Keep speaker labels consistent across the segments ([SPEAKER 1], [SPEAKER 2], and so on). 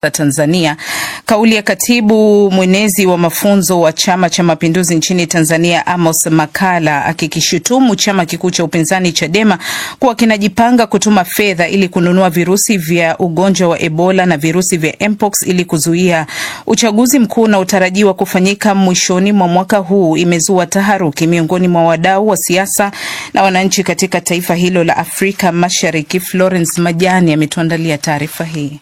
[SPEAKER 1] Tanzania. Kauli ya katibu mwenezi wa mafunzo wa Chama cha Mapinduzi nchini Tanzania Amos Makalla akikishutumu chama kikuu cha upinzani Chadema kuwa kinajipanga kutuma fedha ili kununua virusi vya ugonjwa wa Ebola na virusi vya Mpox ili kuzuia uchaguzi mkuu unaotarajiwa kufanyika mwishoni mwa mwaka huu imezua taharuki miongoni mwa wadau wa siasa na wananchi katika taifa hilo la Afrika Mashariki. Florence Majani ametuandalia taarifa hii.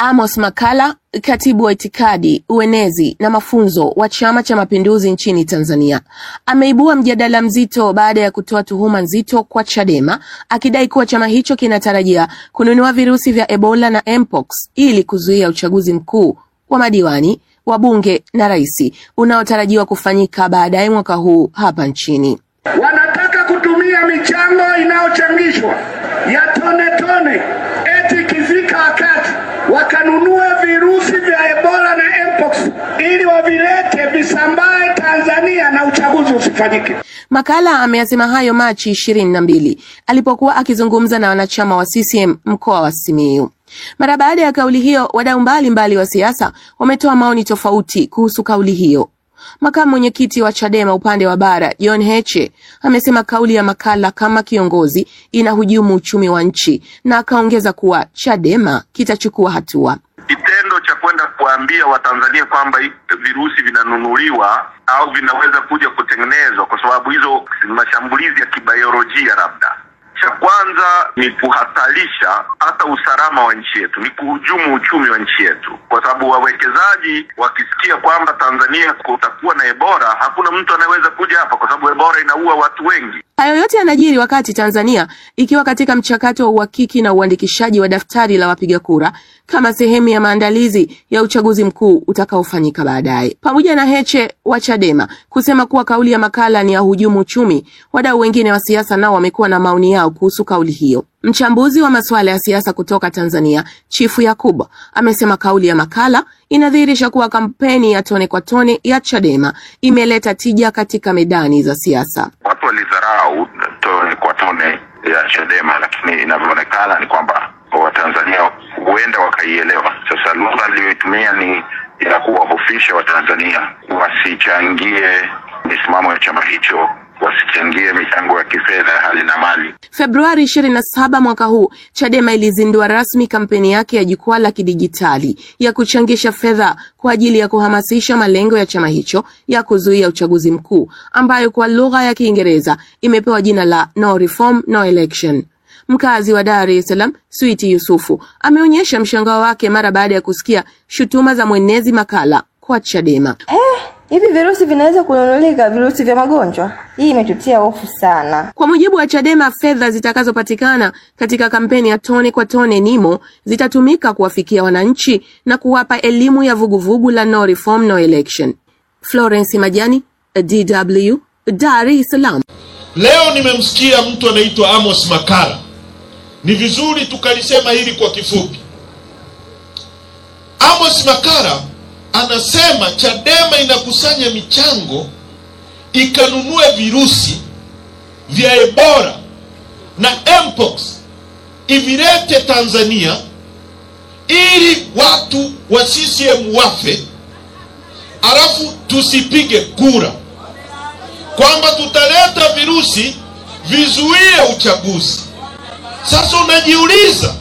[SPEAKER 2] Amos Makalla, katibu wa itikadi, uenezi na mafunzo wa Chama cha Mapinduzi nchini Tanzania, ameibua mjadala mzito baada ya kutoa tuhuma nzito kwa Chadema, akidai kuwa chama hicho kinatarajia kununua virusi vya Ebola na Mpox ili kuzuia uchaguzi mkuu wa madiwani, wabunge na rais unaotarajiwa kufanyika baadaye mwaka huu hapa nchini.
[SPEAKER 3] Wanataka kutumia michango inayochangishwa ya tone eti kifika wakati wakanunua virusi vya Ebola na Mpox ili wavilete visambae Tanzania na uchaguzi usifanyike.
[SPEAKER 2] Makalla ameyasema hayo Machi 22 alipokuwa akizungumza na wanachama wa CCM mkoa wa Simiyu. Mara baada ya kauli hiyo, wadau mbalimbali wa siasa wametoa maoni tofauti kuhusu kauli hiyo. Makamu mwenyekiti wa Chadema upande wa bara, John Heche, amesema kauli ya Makalla kama kiongozi inahujumu uchumi wa nchi, na akaongeza kuwa Chadema kitachukua hatua.
[SPEAKER 4] Kitendo cha kwenda kuambia Watanzania kwamba virusi vinanunuliwa au vinaweza kuja kutengenezwa kwa sababu hizo mashambulizi ya kibiolojia, labda cha kwanza ni kuhatarisha hata usalama wa nchi yetu, ni kuhujumu uchumi wa nchi yetu, kwa sababu wawekezaji wakisikia kwamba Tanzania kutakuwa na Ebola, hakuna mtu anayeweza kuja hapa kwa sababu Ebola inaua watu wengi.
[SPEAKER 2] Hayo yote yanajiri wakati Tanzania ikiwa katika mchakato wa uhakiki na uandikishaji wa daftari la wapiga kura kama sehemu ya maandalizi ya uchaguzi mkuu utakaofanyika baadaye. Pamoja na Heche wa Chadema kusema kuwa kauli ya Makalla ni ya hujumu uchumi, wadau wengine wa siasa nao wamekuwa na maoni yao kuhusu kauli hiyo. Mchambuzi wa masuala ya siasa kutoka Tanzania, Chifu Yakubu, amesema kauli ya Makalla inadhihirisha kuwa kampeni ya tone kwa tone ya Chadema imeleta tija katika medani za siasa.
[SPEAKER 4] Watu walidharau tone kwa tone ya Chadema, lakini inavyoonekana ni kwamba Watanzania huenda wakaielewa. Sasa lugha aliyoitumia ni ya kuwahofisha Watanzania wasichangie misimamo ya chama hicho, wasichangie michango ya kifedha hali na mali.
[SPEAKER 2] Februari 27 mwaka huu, Chadema ilizindua rasmi kampeni yake ya jukwaa la kidijitali ya kuchangisha fedha kwa ajili ya kuhamasisha malengo ya chama hicho ya kuzuia uchaguzi mkuu, ambayo kwa lugha ya Kiingereza imepewa jina la No Reform, No Election. Mkazi wa Dar es Salaam, Sweety Yusufu, ameonyesha mshangao wake mara baada ya kusikia shutuma za mwenezi Makalla kwa Chadema.
[SPEAKER 5] Hivi virusi vinaweza kununulika, virusi vya magonjwa? Hii imetutia hofu sana.
[SPEAKER 2] Kwa mujibu wa Chadema, fedha zitakazopatikana katika kampeni ya tone kwa tone NIMO zitatumika kuwafikia wananchi na kuwapa elimu ya vuguvugu la No Reform, No Election. Florence Majani, DW, Dar es Salaam.
[SPEAKER 6] Leo nimemsikia mtu anaitwa Amos Makalla. Ni vizuri tukalisema hili kwa kifupi. Amos Makalla anasema Chadema inakusanya michango ikanunue virusi vya Ebola na Mpox ivilete Tanzania ili watu wa CCM wafe, alafu tusipige kura, kwamba tutaleta virusi vizuie uchaguzi. Sasa unajiuliza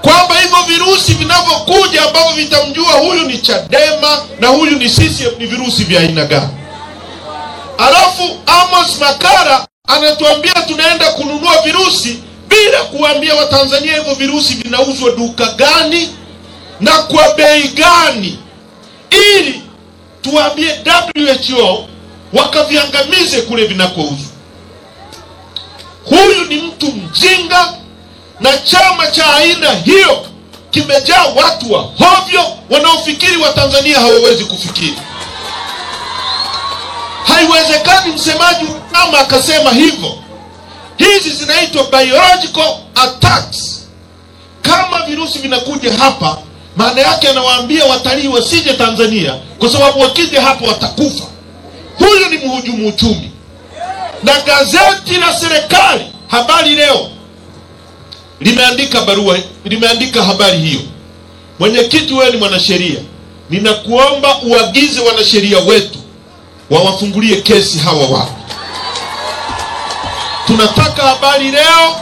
[SPEAKER 6] kwamba hivyo virusi vinavyokuja ambavyo vitamjua huyu ni Chadema na huyu ni CCM ni virusi vya aina gani? Alafu Amos Makalla anatuambia tunaenda kununua virusi bila kuambia Watanzania hivyo virusi vinauzwa duka gani na kwa bei gani, ili tuambie WHO wakaviangamize kule vinakouzwa. Huyu ni mtu mjinga, na chama cha aina hiyo kimejaa watu wa hovyo wanaofikiri Watanzania hawawezi kufikiri. Haiwezekani msemaji kama akasema hivyo. Hizi zinaitwa biological attacks. Kama virusi vinakuja hapa, maana yake anawaambia watalii wasije Tanzania kwa sababu wakija hapo watakufa. Huyu ni mhujumu uchumi. Na gazeti la serikali Habari Leo limeandika barua, limeandika habari hiyo. Mwenyekiti, wewe ni mwanasheria, ninakuomba uagize wanasheria wetu wawafungulie kesi hawa watu. Tunataka habari leo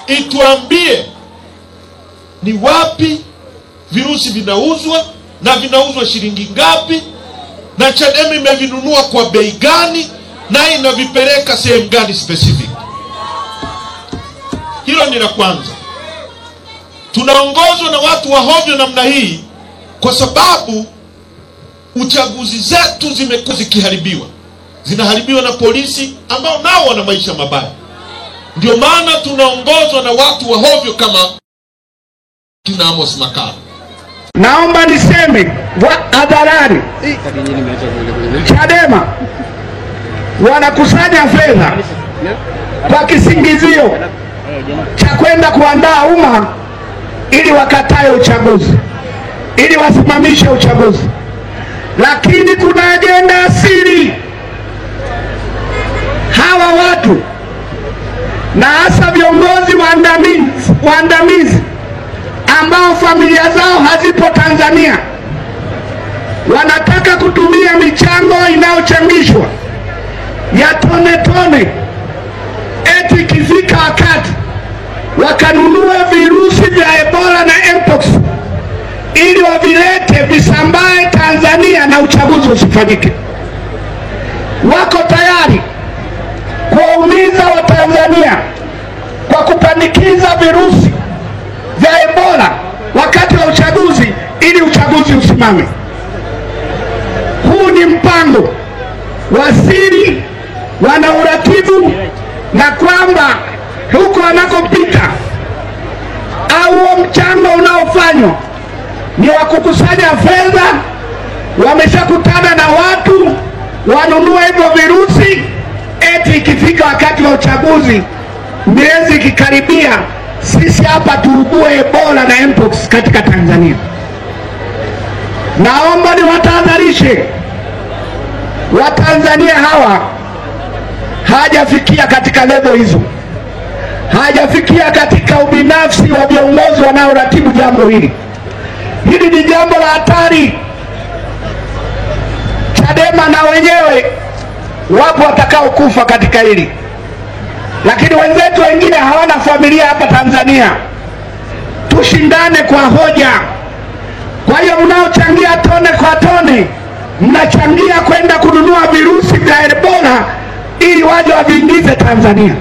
[SPEAKER 6] ituambie ni wapi virusi vinauzwa na vinauzwa shilingi ngapi, na Chadema imevinunua kwa bei gani na inavipeleka sehemu gani specific. Hilo ni la kwanza. Tunaongozwa na watu wa hovyo namna hii kwa sababu uchaguzi zetu zimekuwa zikiharibiwa. Zinaharibiwa na polisi ambao nao wana maisha mabaya. Ndio maana tunaongozwa na watu wa hovyo kama kina Amos Makala.
[SPEAKER 3] Naomba niseme hadharani, Chadema wanakusanya fedha kwa kisingizio cha kwenda kuandaa umma ili wakatae uchaguzi, ili wasimamishe uchaguzi. Lakini kuna agenda asili. Hawa watu na hasa viongozi waandamizi ambao familia zao hazipo Tanzania wanataka kutumia michango inayochangishwa ya tone tone, eti ikifika wakati wakanunua virusi vya Ebola na Mpox ili wavilete visambae Tanzania na uchaguzi usifanyike. Wako tayari kuwaumiza Watanzania kwa kupanikiza virusi vya Ebola wakati wa uchaguzi ili uchaguzi usimame. Huu ni mpango wa siri, wanauratibu, na kwamba huko wanakopita au mchango unaofanywa ni wa kukusanya fedha. Wameshakutana na watu wanunua hivyo virusi, eti ikifika wakati wa uchaguzi, miezi ikikaribia, sisi hapa tuugue Ebola na Mpox katika Tanzania. Naomba niwatahadharishe Watanzania hawa, hajafikia katika level hizo, hajafikia katika ubinafsi wa viongozi wanaoratibu jambo hili. Hili ni jambo la hatari. Chadema na wenyewe wapo watakao kufa katika hili, lakini wenzetu wengine hawana familia hapa Tanzania. Tushindane kwa hoja. Kwa hiyo mnaochangia tone kwa tone, mnachangia kwenda kununua virusi vya Ebola ili waje waviingize Tanzania.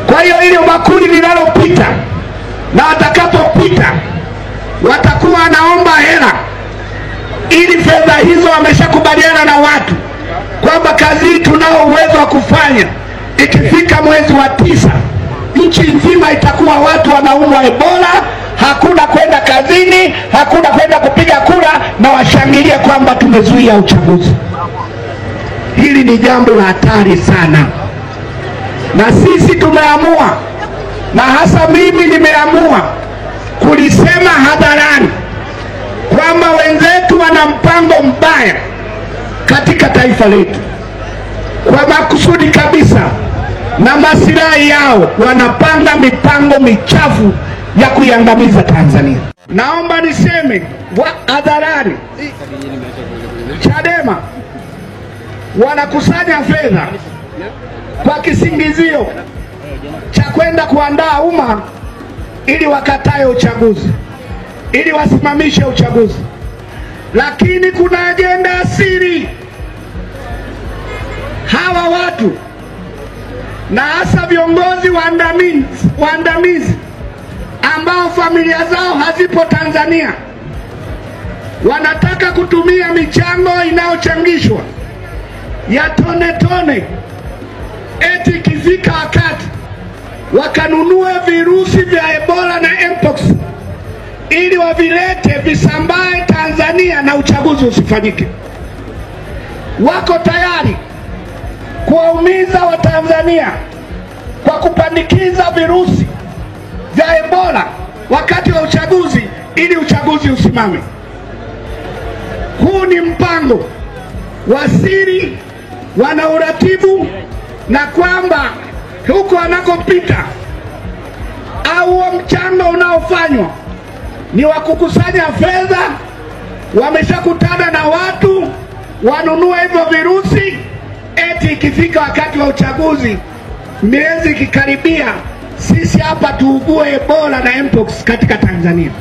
[SPEAKER 3] Kwa hiyo ili bakuli linalopita na watakapopita watakuwa wanaomba hela, ili fedha hizo wameshakubaliana na watu kwamba kazi hii tunao uwezo wa kufanya. Ikifika mwezi wa 9 nchi nzima itakuwa watu wanaumwa Ebola, hakuna kwenda kazini, hakuna kwenda kupiga kura, na washangilia kwamba tumezuia uchaguzi. Hili ni jambo la hatari sana, na sisi tumeamua, na hasa mimi nimeamua kulisema hadharani kwamba wenzetu wana mpango mbaya katika taifa letu. Kwa makusudi kabisa na maslahi yao wanapanga mipango michafu ya kuiangamiza Tanzania. Naomba niseme hadharani, Chadema wanakusanya fedha kwa kisingizio cha kwenda kuandaa umma ili wakatae uchaguzi, ili wasimamishe uchaguzi. Lakini kuna agenda asili. Hawa watu na hasa viongozi waandamizi ambao familia zao hazipo Tanzania wanataka kutumia michango inayochangishwa ya tone tone, eti ikifika wakati wakanunue virusi vya Ebola na Mpox ili wavilete visambae Tanzania na uchaguzi usifanyike. Wako tayari kuwaumiza Watanzania kwa kupandikiza virusi vya Ebola wakati wa uchaguzi ili uchaguzi usimame. Huu ni mpango wa siri, wanauratibu, na kwamba huko wanakopita au huo mchango unaofanywa ni wa kukusanya fedha, wameshakutana na watu wanunue hivyo virusi, eti ikifika wakati wa uchaguzi, miezi ikikaribia, sisi hapa tuugue Ebola na Mpox katika Tanzania.